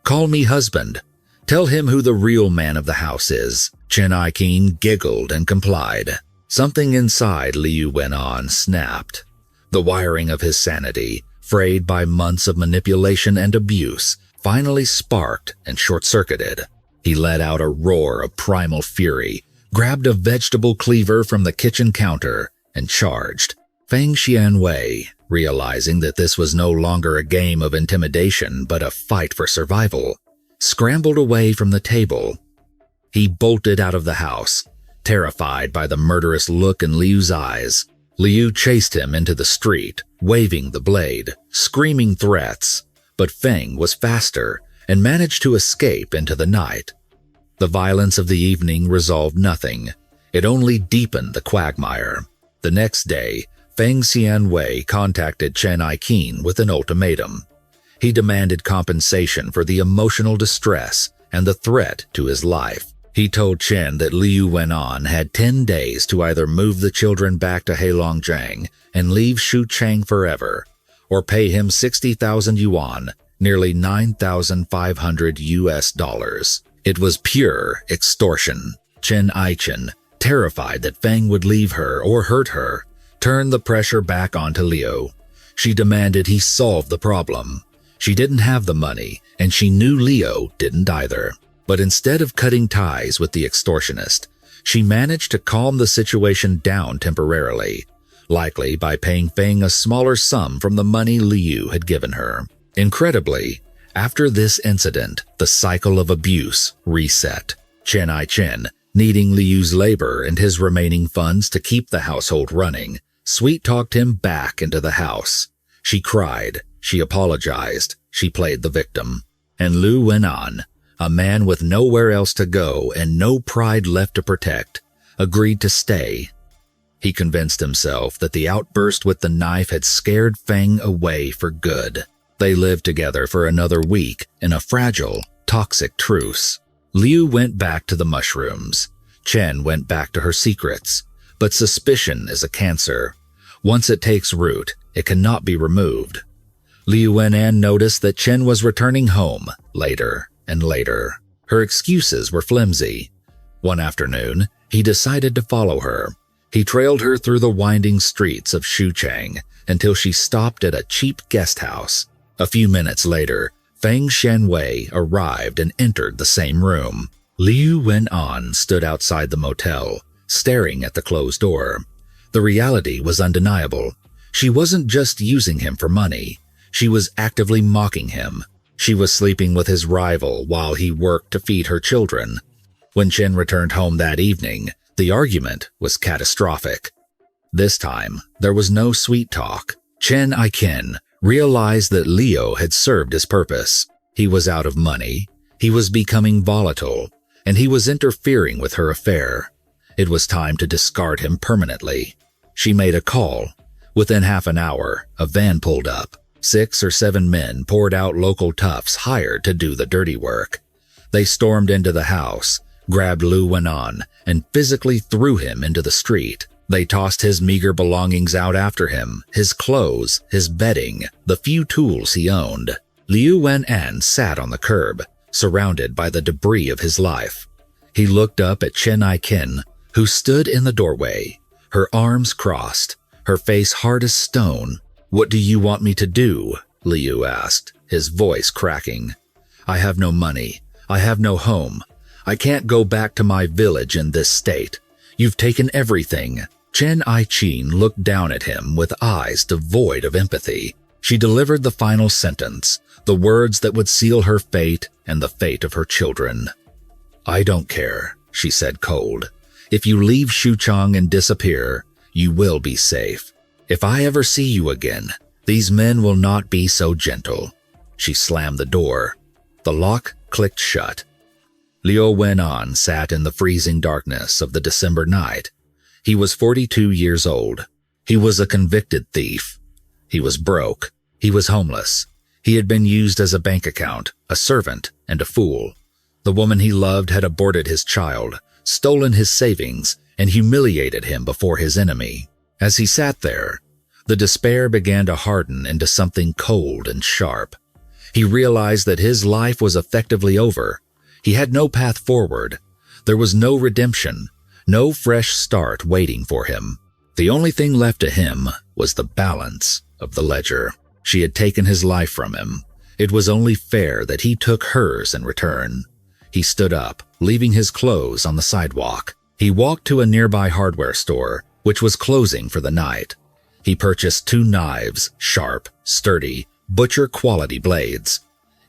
"Call me husband. Tell him who the real man of the house is." Chen Ai-chen giggled and complied. Something inside Liu Wenan snapped. The wiring of his sanity, frayed by months of manipulation and abuse, finally sparked and short-circuited. He let out a roar of primal fury, grabbed a vegetable cleaver from the kitchen counter, and charged. Feng Xianwei, realizing that this was no longer a game of intimidation but a fight for survival, scrambled away from the table. He bolted out of the house, terrified by the murderous look in Liu's eyes. Liu chased him into the street, waving the blade, screaming threats, but Feng was faster and managed to escape into the night. The violence of the evening resolved nothing. It only deepened the quagmire. The next day, Feng Xianwei contacted Chen Aiqin with an ultimatum. He demanded compensation for the emotional distress and the threat to his life. He told Chen that Liu Wenan had 10 days to either move the children back to Heilongjiang and leave Xuchang forever, or pay him 60,000 yuan, nearly $9,500. It was pure extortion. Chen Aiqin, terrified that Feng would leave her or hurt her, turned the pressure back onto Liu. She demanded he solve the problem. She didn't have the money, and she knew Liu didn't either. But instead of cutting ties with the extortionist, she managed to calm the situation down temporarily, likely by paying Feng a smaller sum from the money Liu had given her. Incredibly, after this incident, the cycle of abuse reset. Chen Aiqin, needing Liu's labor and his remaining funds to keep the household running, sweet-talked him back into the house. She cried, she apologized, she played the victim. And Liu Wenan, a man with nowhere else to go and no pride left to protect, agreed to stay. He convinced himself that the outburst with the knife had scared Feng away for good. They lived together for another week in a fragile, toxic truce. Liu went back to the mushrooms. Chen went back to her secrets. But suspicion is a cancer. Once it takes root, it cannot be removed. Liu Wenan noticed that Chen was returning home later and later. Her excuses were flimsy. One afternoon, he decided to follow her. He trailed her through the winding streets of Xuchang until she stopped at a cheap guest house. A few minutes later, Feng Xianwei arrived and entered the same room. Liu Wenan stood outside the motel, staring at the closed door. The reality was undeniable. She wasn't just using him for money. She was actively mocking him. She was sleeping with his rival while he worked to feed her children. When Chen returned home that evening, the argument was catastrophic. This time, there was no sweet talk. Chen Aiqin realized that Liu had served his purpose. He was out of money, he was becoming volatile, and he was interfering with her affair. It was time to discard him permanently. She made a call. Within half an hour, a van pulled up. 6 or 7 men poured out local toughs hired to do the dirty work. They stormed into the house, grabbed Liu Wenan, and physically threw him into the street. They tossed his meager belongings out after him, his clothes, his bedding, the few tools he owned. Liu Wenan sat on the curb, surrounded by the debris of his life. He looked up at Chen Aiqin, who stood in the doorway, her arms crossed, her face hard as stone. "What do you want me to do?" Liu asked, his voice cracking. "I have no money. I have no home. I can't go back to my village in this state. You've taken everything." Chen Aiqin looked down at him with eyes devoid of empathy. She delivered the final sentence, the words that would seal her fate and the fate of her children. "I don't care," she said cold. "If you leave Xuchang and disappear, you will be safe. If I ever see you again, these men will not be so gentle." She slammed the door. The lock clicked shut. Liu Wenan sat in the freezing darkness of the December night. He was 42 years old. He was a convicted thief. He was broke. He was homeless. He had been used as a bank account, a servant, and a fool. The woman he loved had aborted his child, stolen his savings, and humiliated him before his enemy. As he sat there, the despair began to harden into something cold and sharp. He realized that his life was effectively over. He had no path forward. There was no redemption, no fresh start waiting for him. The only thing left to him was the balance of the ledger. She had taken his life from him. It was only fair that he took hers in return. He stood up, leaving his clothes on the sidewalk. He walked to a nearby hardware store, which was closing for the night. He purchased 2 knives, sharp, sturdy, butcher-quality blades.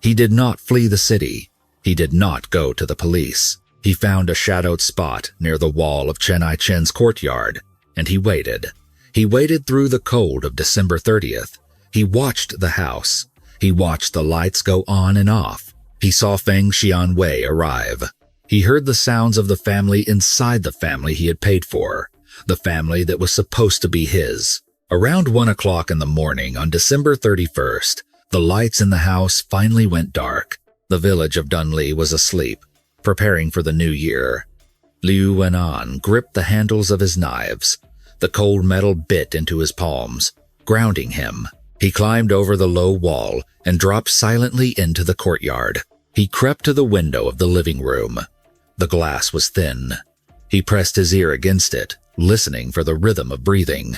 He did not flee the city. He did not go to the police. He found a shadowed spot near the wall of Chen Ai-chen's courtyard, and he waited. He waited through the cold of December 30th. He watched the house. He watched the lights go on and off. He saw Feng Xianwei arrive. He heard the sounds of the family inside the family he had paid for, the family that was supposed to be his. Around 1 o'clock in the morning on December 31st, the lights in the house finally went dark. The village of Dunli was asleep, preparing for the new year. Liu Wenan gripped the handles of his knives. The cold metal bit into his palms, grounding him. He climbed over the low wall and dropped silently into the courtyard. He crept to the window of the living room. The glass was thin. He pressed his ear against it, listening for the rhythm of breathing.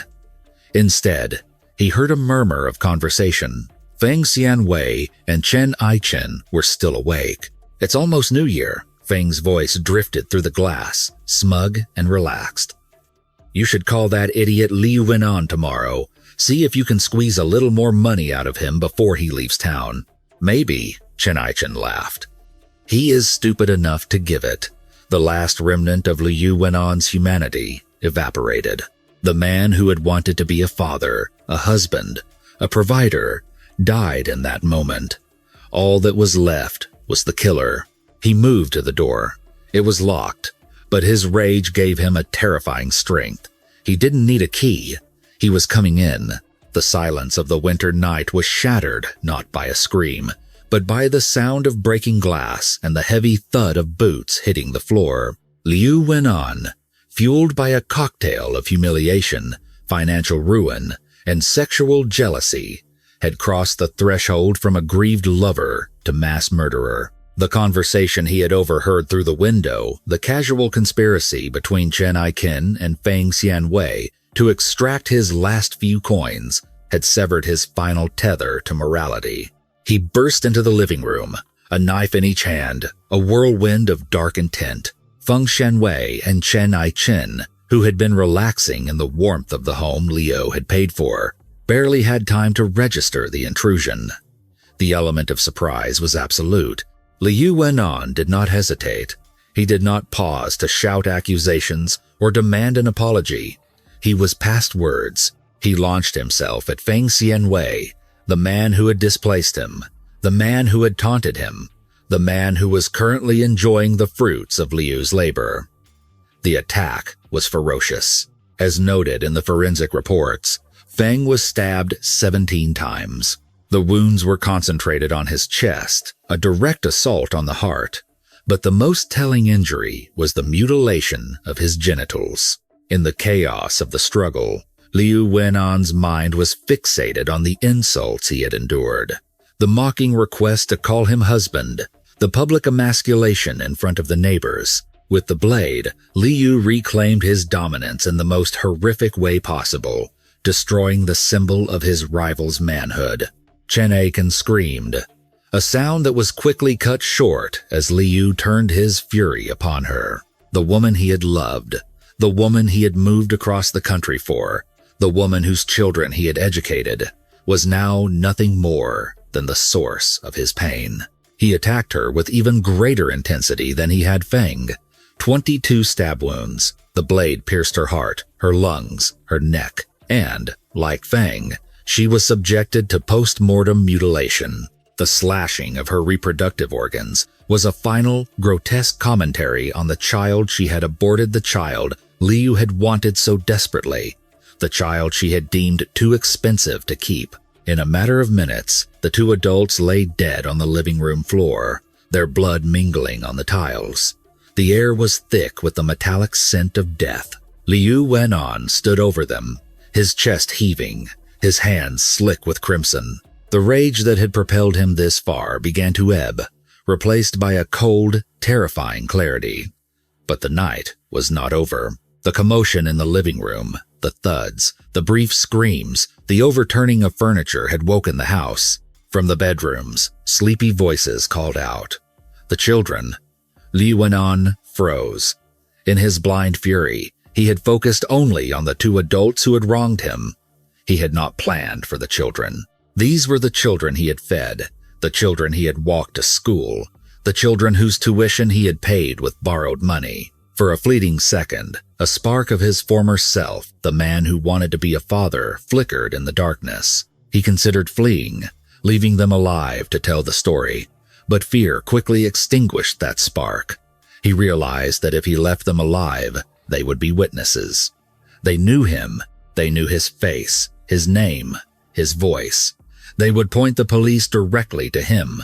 Instead, he heard a murmur of conversation. Feng Xianwei and Chen Ai-chen were still awake. "It's almost New Year," Feng's voice drifted through the glass, smug and relaxed. "You should call that idiot Liu Wenan tomorrow. See if you can squeeze a little more money out of him before he leaves town." "Maybe," Chen Ai-chen laughed. "He is stupid enough to give it." The last remnant of Liu Wenan's humanity evaporated. The man who had wanted to be a father, a husband, a provider, died in that moment. All that was left was the killer. He moved to the door. It was locked, but his rage gave him a terrifying strength. He didn't need a key. He was coming in. The silence of the winter night was shattered not by a scream, but by the sound of breaking glass and the heavy thud of boots hitting the floor. Liu Wenan, fueled by a cocktail of humiliation, financial ruin, and sexual jealousy, had crossed the threshold from a grieved lover to mass murderer. The conversation he had overheard through the window, the casual conspiracy between Chen Ai-chen and Feng Xianwei to extract his last few coins, had severed his final tether to morality. He burst into the living room, a knife in each hand, a whirlwind of dark intent. Feng Xianwei and Chen Ai-chen, who had been relaxing in the warmth of the home Liu had paid for, barely had time to register the intrusion. The element of surprise was absolute. Liu Wenan did not hesitate. He did not pause to shout accusations or demand an apology. He was past words. He launched himself at Feng Xianwei, the man who had displaced him, the man who had taunted him, the man who was currently enjoying the fruits of Liu's labor. The attack was ferocious. As noted in the forensic reports, Feng was stabbed 17 times. The wounds were concentrated on his chest, a direct assault on the heart, but the most telling injury was the mutilation of his genitals. In the chaos of the struggle, Liu Wenan's mind was fixated on the insults he had endured. The mocking request to call him husband, the public emasculation in front of the neighbors. With the blade, Liu reclaimed his dominance in the most horrific way possible, destroying the symbol of his rival's manhood. Chen Ai-chen screamed, a sound that was quickly cut short as Liu turned his fury upon her. The woman he had loved, the woman he had moved across the country for, the woman whose children he had educated, was now nothing more than the source of his pain. He attacked her with even greater intensity than he had Feng. 22 stab wounds. The blade pierced her heart, her lungs, her neck, and, like Feng, she was subjected to post-mortem mutilation. The slashing of her reproductive organs was a final, grotesque commentary on the child she had aborted, the child Liu had wanted so desperately, the child she had deemed too expensive to keep. In a matter of minutes, the 2 adults lay dead on the living room floor, their blood mingling on the tiles. The air was thick with the metallic scent of death. Liu Wenan stood over them, his chest heaving, his hands slick with crimson. The rage that had propelled him this far began to ebb, replaced by a cold, terrifying clarity. But the night was not over. The commotion in the living room, the thuds, the brief screams, the overturning of furniture had woken the house. From the bedrooms, sleepy voices called out. The children. Liu Wenan froze. In his blind fury, he had focused only on the 2 adults who had wronged him. He had not planned for the children. These were the children he had fed, the children he had walked to school, the children whose tuition he had paid with borrowed money. For a fleeting second, a spark of his former self, the man who wanted to be a father, flickered in the darkness. He considered fleeing, leaving them alive to tell the story, but fear quickly extinguished that spark. He realized that if he left them alive, they would be witnesses. They knew him. They knew his face, his name, his voice. They would point the police directly to him.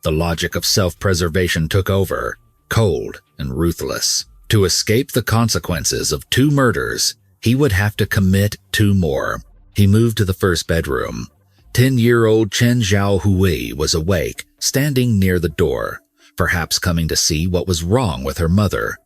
The logic of self-preservation took over, cold and ruthless. To escape the consequences of 2 murders, he would have to commit 2 more. He moved to the first bedroom. 10-year-old Chen Xiaohui was awake, standing near the door, perhaps coming to see what was wrong with her mother.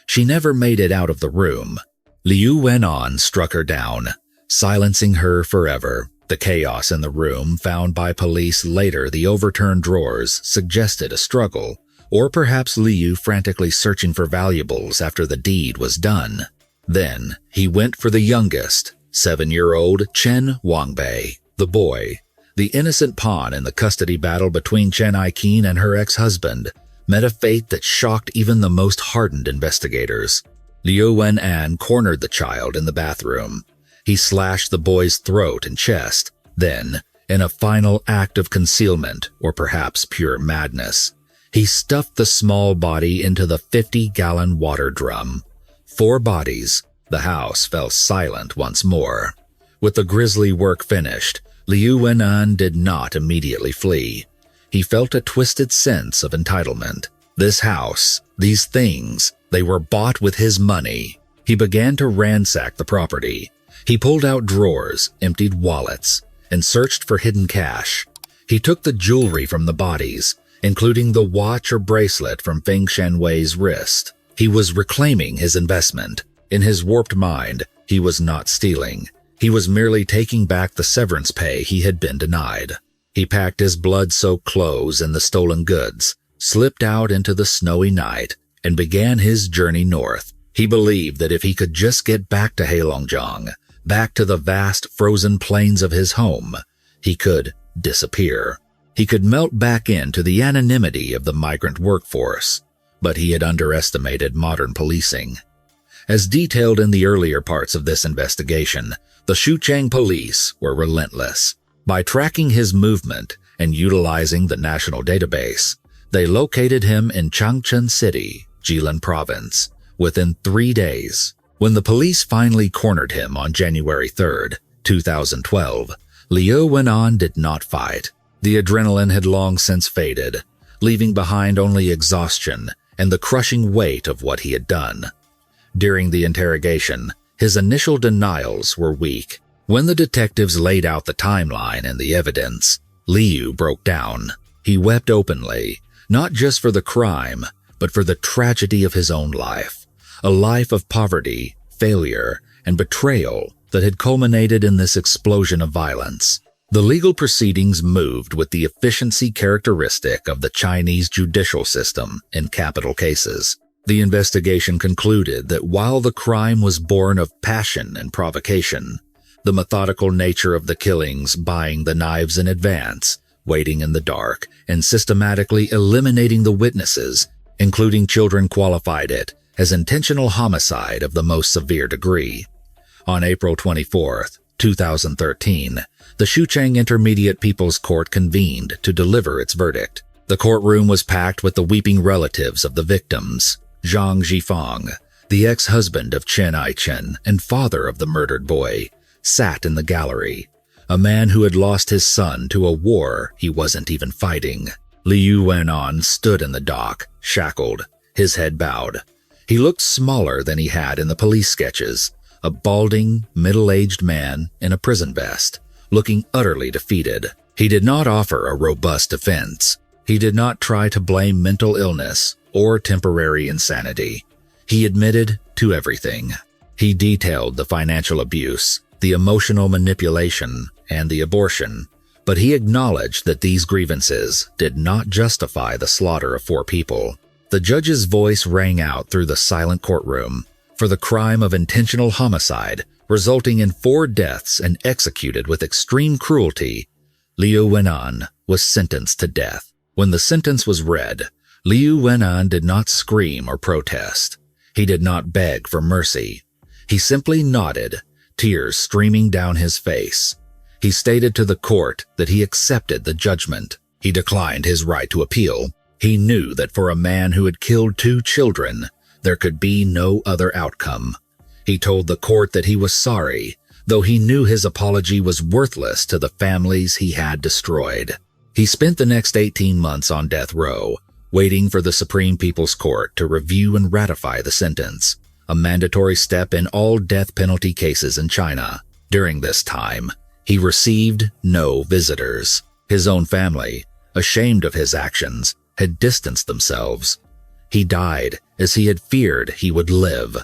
She never made it out of the room. Liu Wenan struck her down, silencing her forever. The chaos in the room, found by police later, the overturned drawers, suggested a struggle, or perhaps Liu frantically searching for valuables after the deed was done. Then he went for the youngest, 7-year-old Chen Wangbei, the boy. The innocent pawn in the custody battle between Chen Aiqin and her ex-husband met a fate that shocked even the most hardened investigators. Liu Wenan cornered the child in the bathroom. He slashed the boy's throat and chest. Then, in a final act of concealment, or perhaps pure madness, he stuffed the small body into the 50-gallon water drum. 4 bodies. The house fell silent once more. With the grisly work finished, Liu Wenan did not immediately flee. He felt a twisted sense of entitlement. This house, these things, they were bought with his money. He began to ransack the property. He pulled out drawers, emptied wallets, and searched for hidden cash. He took the jewelry from the bodies, including the watch or bracelet from Feng Shanwei's wrist. He was reclaiming his investment. In his warped mind, he was not stealing. He was merely taking back the severance pay he had been denied. He packed his blood-soaked clothes and the stolen goods, slipped out into the snowy night, and began his journey north. He believed that if he could just get back to Heilongjiang, back to the vast frozen plains of his home, he could disappear. He could melt back into the anonymity of the migrant workforce, but he had underestimated modern policing. As detailed in the earlier parts of this investigation, the Xuchang police were relentless. By tracking his movement and utilizing the national database, they located him in Changchun City, Jilin Province, within 3 days. When the police finally cornered him on January 3, 2012, Liu Wenan did not fight. The adrenaline had long since faded, leaving behind only exhaustion and the crushing weight of what he had done. During the interrogation, his initial denials were weak. When the detectives laid out the timeline and the evidence, Liu broke down. He wept openly, not just for the crime, but for the tragedy of his own life. A life of poverty, failure, and betrayal that had culminated in this explosion of violence. The legal proceedings moved with the efficiency characteristic of the Chinese judicial system in capital cases. The investigation concluded that while the crime was born of passion and provocation, the methodical nature of the killings, buying the knives in advance, waiting in the dark, and systematically eliminating the witnesses, including children, qualified it as intentional homicide of the most severe degree. On April 24, 2013, the Xuchang Intermediate People's Court convened to deliver its verdict. The courtroom was packed with the weeping relatives of the victims. Zhang Zhifang, the ex-husband of Chen Aichen and father of the murdered boy, sat in the gallery, a man who had lost his son to a war he wasn't even fighting. Liu Wenan stood in the dock, shackled, his head bowed. He looked smaller than he had in the police sketches, a balding, middle-aged man in a prison vest, looking utterly defeated. He did not offer a robust defense. He did not try to blame mental illness or temporary insanity. He admitted to everything. He detailed the financial abuse, the emotional manipulation, and the abortion, but he acknowledged that these grievances did not justify the slaughter of 4 people. The judge's voice rang out through the silent courtroom. For the crime of intentional homicide, resulting in 4 deaths and executed with extreme cruelty, Liu Wenan was sentenced to death. When the sentence was read, Liu Wenan did not scream or protest. He did not beg for mercy. He simply nodded, tears streaming down his face. He stated to the court that he accepted the judgment. He declined his right to appeal. He knew that for a man who had killed 2 children, there could be no other outcome. He told the court that he was sorry, though he knew his apology was worthless to the families he had destroyed. He spent the next 18 months on death row, waiting for the Supreme People's Court to review and ratify the sentence, a mandatory step in all death penalty cases in China. During this time, he received no visitors. His own family, ashamed of his actions, had distanced themselves. He died as he had feared he would live.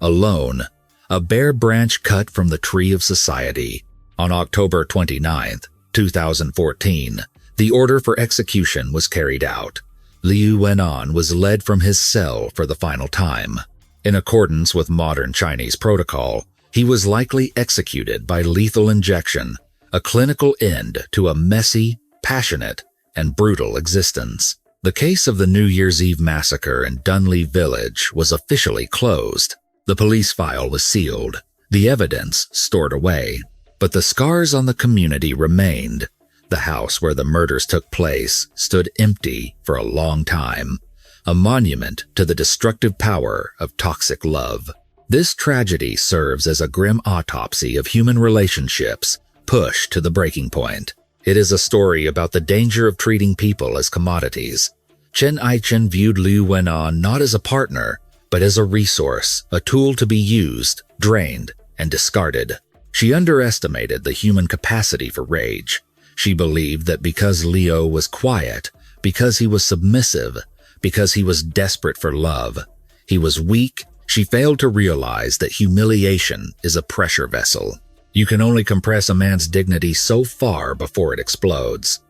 Alone, a bare branch cut from the tree of society. On October 29, 2014, the order for execution was carried out. Liu Wenan was led from his cell for the final time. In accordance with modern Chinese protocol, he was likely executed by lethal injection, a clinical end to a messy, passionate, and brutal existence. The case of the New Year's Eve massacre in Dunley Village was officially closed. The police file was sealed, the evidence stored away, but the scars on the community remained. The house where the murders took place stood empty for a long time, a monument to the destructive power of toxic love. This tragedy serves as a grim autopsy of human relationships pushed to the breaking point. It is a story about the danger of treating people as commodities. Chen Aichen viewed Liu Wenan not as a partner, but as a resource, a tool to be used, drained, and discarded. She underestimated the human capacity for rage. She believed that because Leo was quiet, because he was submissive, because he was desperate for love, he was weak. She failed to realize that humiliation is a pressure vessel. You can only compress a man's dignity so far before it explodes.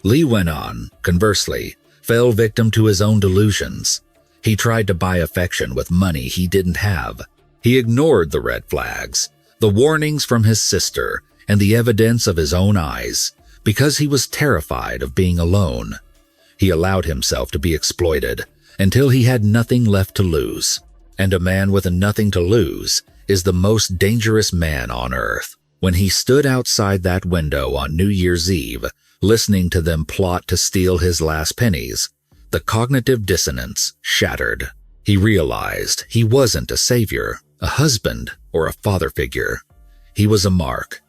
Liu Wenan, conversely, fell victim to his own delusions. He tried to buy affection with money he didn't have. He ignored the red flags, the warnings from his sister, and the evidence of his own eyes, because he was terrified of being alone. He allowed himself to be exploited until he had nothing left to lose. And a man with nothing to lose is the most dangerous man on earth. When he stood outside that window on New Year's Eve, listening to them plot to steal his last pennies, the cognitive dissonance shattered. He realized he wasn't a savior, a husband, or a father figure. He was a mark.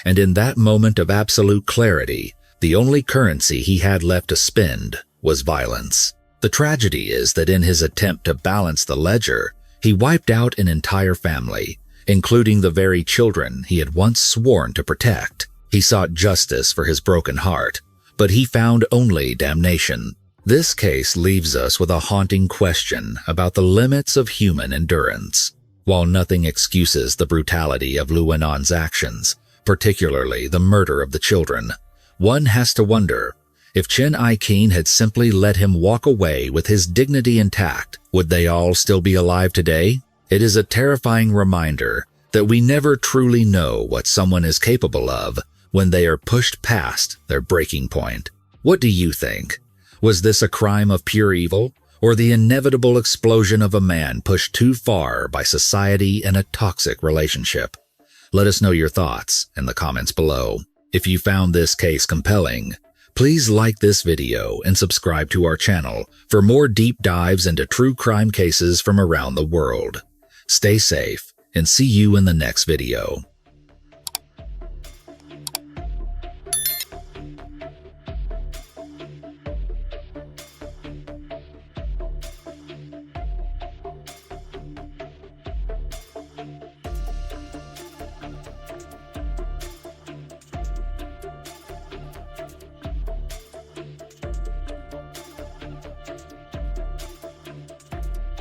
And in that moment of absolute clarity, the only currency he had left to spend was violence. The tragedy is that in his attempt to balance the ledger, he wiped out an entire family, including the very children he had once sworn to protect. He sought justice for his broken heart, but he found only damnation. This case leaves us with a haunting question about the limits of human endurance. While nothing excuses the brutality of Liu Wenan's actions, particularly the murder of the children, one has to wonder, if Chen Aichen had simply let him walk away with his dignity intact, would they all still be alive today? It is a terrifying reminder that we never truly know what someone is capable of when they are pushed past their breaking point. What do you think? Was this a crime of pure evil, or the inevitable explosion of a man pushed too far by society and a toxic relationship? Let us know your thoughts in the comments below. If you found this case compelling, please like this video and subscribe to our channel for more deep dives into true crime cases from around the world. Stay safe and see you in the next video.